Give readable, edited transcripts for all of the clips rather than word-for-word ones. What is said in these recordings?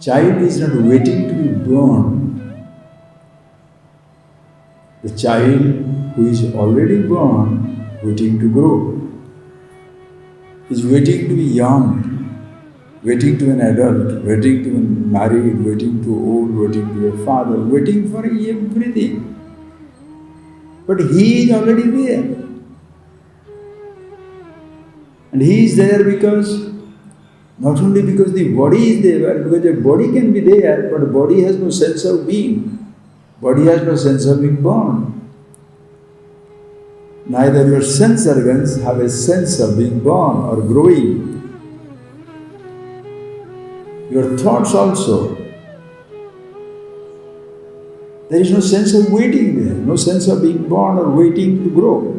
child is not waiting to be born. The child who is already born, waiting to grow, is waiting to be young, waiting to an adult, waiting to be married, waiting to old, waiting to a father, waiting for everything. But he is already there. And he is there because, not only because the body is there, because the body can be there, but the body has no sense of being. Body has no sense of being born. Neither your sense organs have a sense of being born or growing. Your thoughts also. There is no sense of waiting there, no sense of being born or waiting to grow.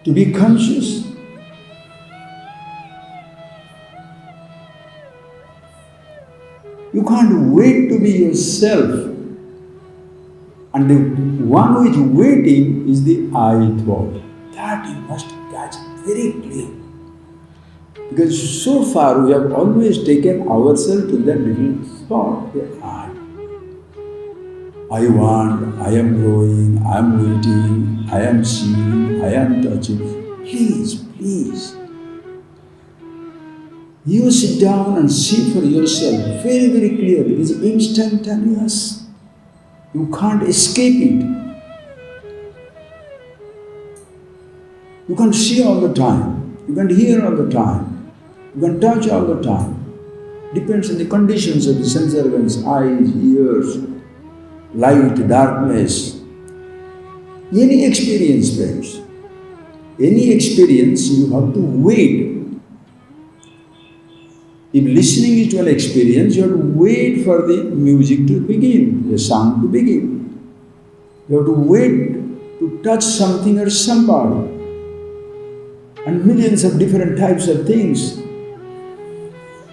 To be conscious, you can't wait to be yourself. And the one who is waiting is the I thought. That you must catch very clear. Because so far we have always taken ourselves to that little thought, the I. I want, I am growing, I am waiting, I am seeing, I am touching. Please, please. You sit down and see for yourself very, very clearly. It is instantaneous. You can't escape it. You can see all the time. You can hear all the time. You can touch all the time. Depends on the conditions of the sense organs, eyes, ears, light, darkness. Any experience, friends. Any experience, you have to wait. If listening is to an experience, you have to wait for the music to begin, the sound to begin. You have to wait to touch something or somebody. And millions of different types of things.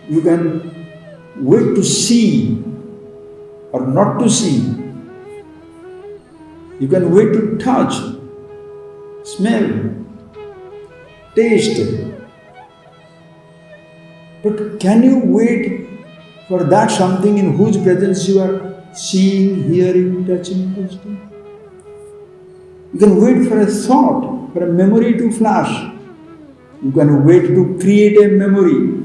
You can wait to see or not to see. You can wait to touch, smell, taste. But can you wait for that something in whose presence you are seeing, hearing, touching, tasting? You can wait for a thought, for a memory to flash. You can wait to create a memory.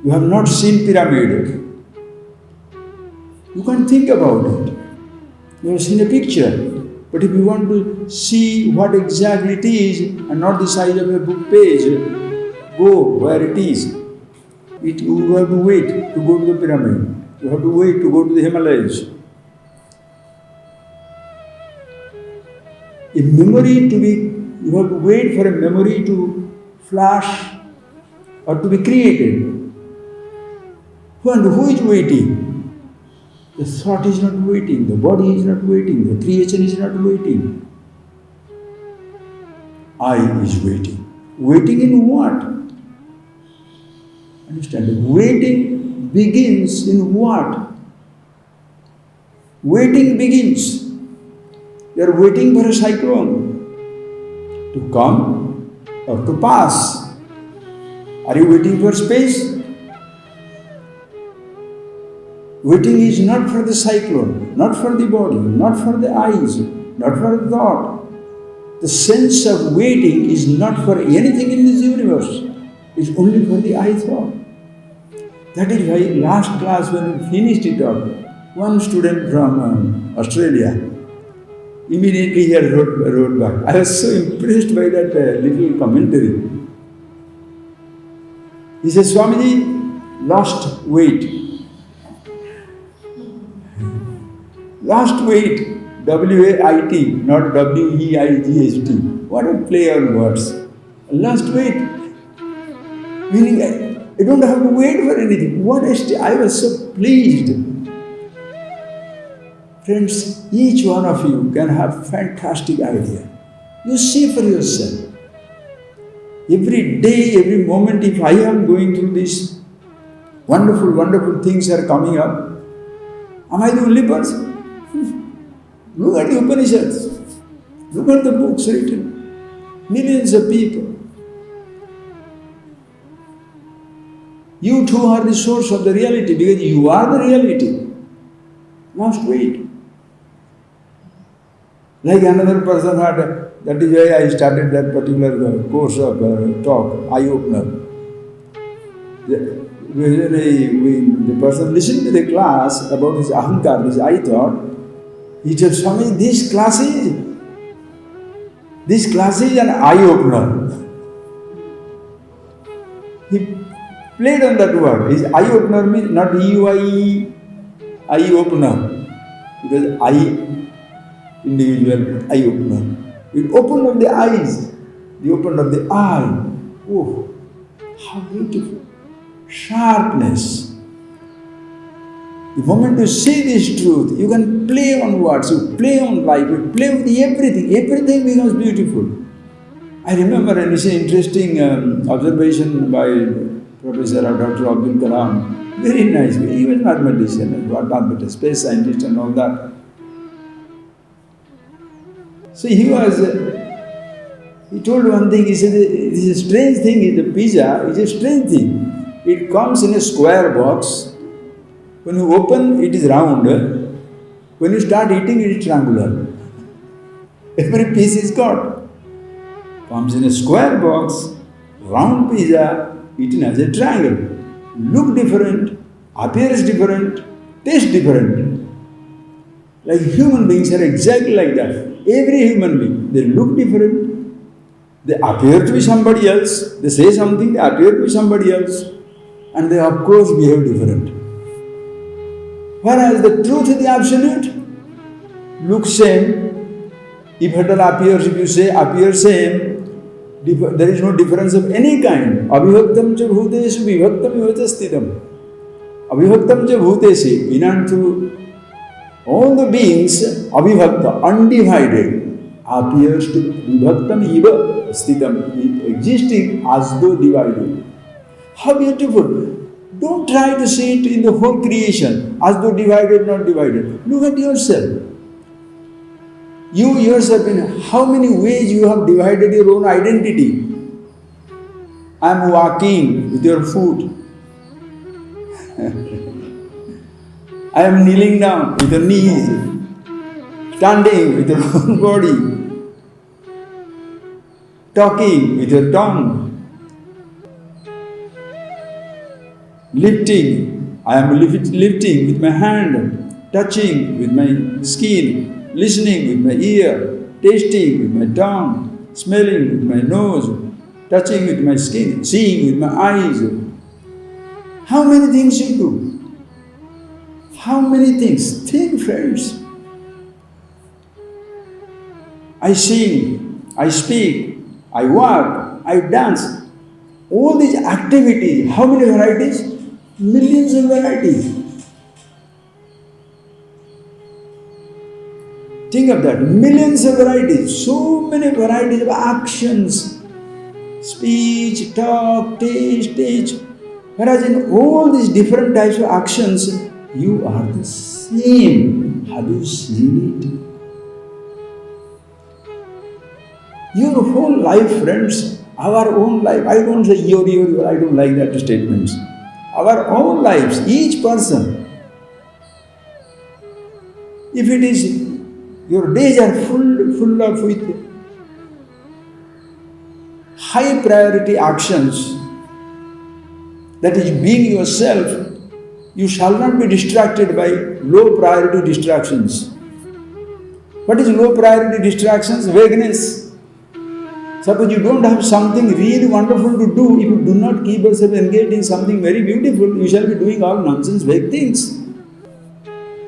You have not seen pyramid. You can think about it. You have seen a picture. But if you want to see what exactly it is and not the size of a book page, go where it is. You have to wait to go to the pyramid. You have to wait to go to the Himalayas. A memory to be, you have to wait for a memory to flash or to be created. And who is waiting? The thought is not waiting, the body is not waiting, the creation is not waiting. I is waiting. Waiting in what? Understand? Waiting begins in what? Waiting begins. You are waiting for a cyclone to come or to pass. Are you waiting for space? Waiting is not for the cyclone, not for the body, not for the eyes, not for the thought. The sense of waiting is not for anything in this universe. It's only for the I thought. That is why last class when we finished it up, one student from Australia, immediately he wrote back. I was so impressed by that little commentary. He says, Swamiji, lost weight. Lost weight, W-A-I-T, not W-E-I-G-H-T. What a play on words. Lost weight. Meaning, I don't have to wait for anything. I was so pleased. Friends, each one of you can have fantastic idea. You see for yourself. Every day, every moment, if I am going through this, wonderful, wonderful things are coming up, am I the only person? Look at the Upanishads. Look at the books written. Millions of people. You too are the source of the reality because you are the reality. Must wait. Like another person had, that is why I started that particular course of talk, eye-opener. The person listened to the class about his ahankar, this I thought, he said, Swami, this class is an eye-opener. He played on that word. His eye-opener means not E-U-I-E, eye-opener. Because eye, individual eye-opener. It opened up the eyes. The opened up the eye. Oh, how beautiful. Sharpness. The moment you see this truth, you can play on words, you play on life, you play with everything. Everything becomes beautiful. I remember an interesting observation by Professor or Dr. Abdul Kalam. Very nice. He was a mathematician, a space scientist and all that. So he told one thing, he said, this is a strange thing, the pizza is a strange thing. It comes in a square box. When you open, it is round. When you start eating, it is triangular. Every piece is got. Comes in a square box, round pizza, eaten as a triangle. Look different, appears different, taste different. Like human beings are exactly like that. Every human being, they look different. They appear to be somebody else. They say something, they appear to be somebody else. And they of course behave different. Whereas the truth is the absolute. Looks same. If at all appears, if you say appears same, there is no difference of any kind. Abhivaktam cha bhuteshu vibhaktam yojastitam. Abhivaktam cha bhutesi, inantu all the beings, abhivakta, undivided, appears to vibhaktam iva stitam, existing as though divided. How beautiful! Don't try to see it in the whole creation as though divided, not divided. Look at yourself. You yourself, in how many ways you have divided your own identity. I am walking with your foot. I am kneeling down with your knees. Standing with your own body. Talking with your tongue. Lifting, I am lifting with my hand, touching with my skin, listening with my ear, tasting with my tongue, smelling with my nose, touching with my skin, seeing with my eyes. How many things you do? How many things? Think, friends. I sing, I speak, I walk, I dance. All these activities, how many varieties? Millions of varieties. Think of that, millions of varieties, so many varieties of actions, speech, talk, taste. Whereas in all these different types of actions, you are the same. Have you seen it? Your whole life, friends, our own life, I don't say your, I don't like that statements. Our own lives, each person, if it is, your days are full of with high priority actions, that is being yourself, you shall not be distracted by low priority distractions. What is low priority distractions? Vagueness. Suppose you don't have something really wonderful to do, if you do not keep yourself engaged in something very beautiful, you shall be doing all nonsense, vague things.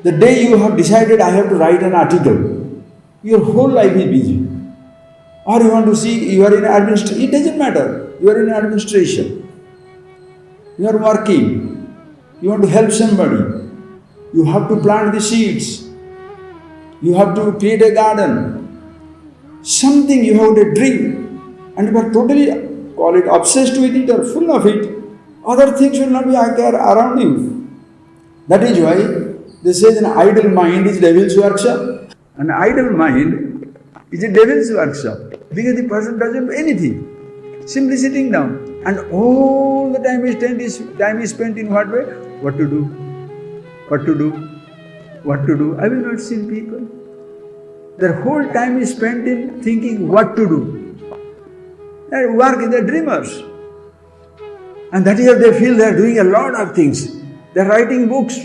The day you have decided, I have to write an article, your whole life is busy. Or you want to see, you are in administration, it doesn't matter, you are in administration. You are working, you want to help somebody, you have to plant the seeds, you have to create a garden, something you have to dream, and you are totally, call it obsessed with it or full of it, other things will not be around you. That is why they say an idle mind is devil's workshop. An idle mind It's a devil's workshop because the person doesn't do anything, simply sitting down, and all the time is spent in what way? What to do? What to do? What to do? Have you not seen people? Their whole time is spent in thinking what to do. They work, they're dreamers. And that is how they feel they're doing a lot of things. They're writing books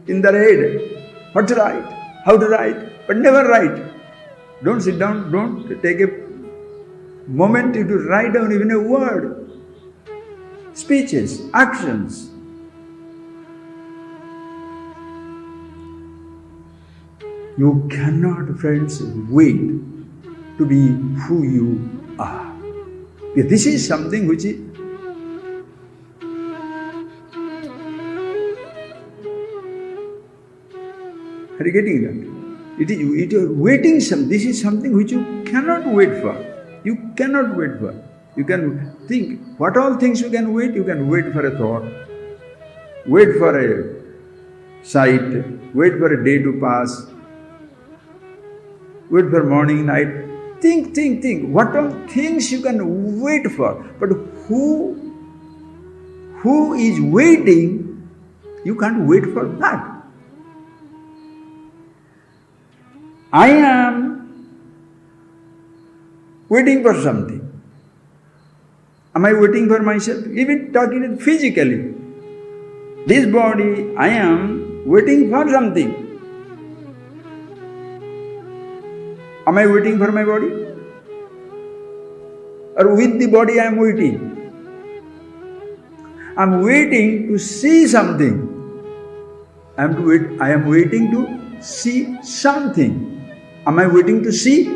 in their head. What to write? How to write? But never write. Don't sit down, don't take a moment to write down even a word. Speeches, actions. You cannot, friends, wait to be who you are. This is something which is are you getting that? It is waiting. This is something which you cannot wait for. You cannot wait for. You can think what all things you can wait. You can wait for a thought, wait for a sight, wait for a day to pass, wait for morning, night. Think. What all things you can wait for. But who is waiting, you can't wait for that. I am waiting for something. Am I waiting for myself? Even talking physically. This body, I am waiting for something. Am I waiting for my body? Or with the body I am waiting? I am waiting to see something. I am waiting to see something. Am I waiting to see?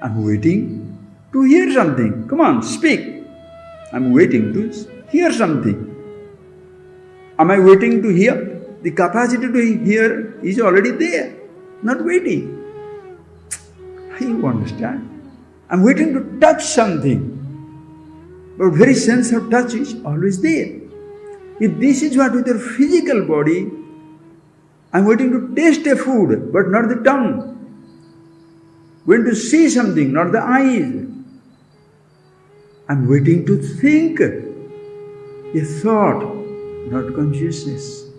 I'm waiting to hear something. Come on, speak. I'm waiting to hear something. Am I waiting to hear? The capacity to hear is already there, not waiting. You understand? I'm waiting to touch something. But very sense of touch is always there. If this is what with your physical body, I'm waiting to taste a food, but not the tongue. Going to see something, not the eyes. I'm waiting to think a thought, not consciousness.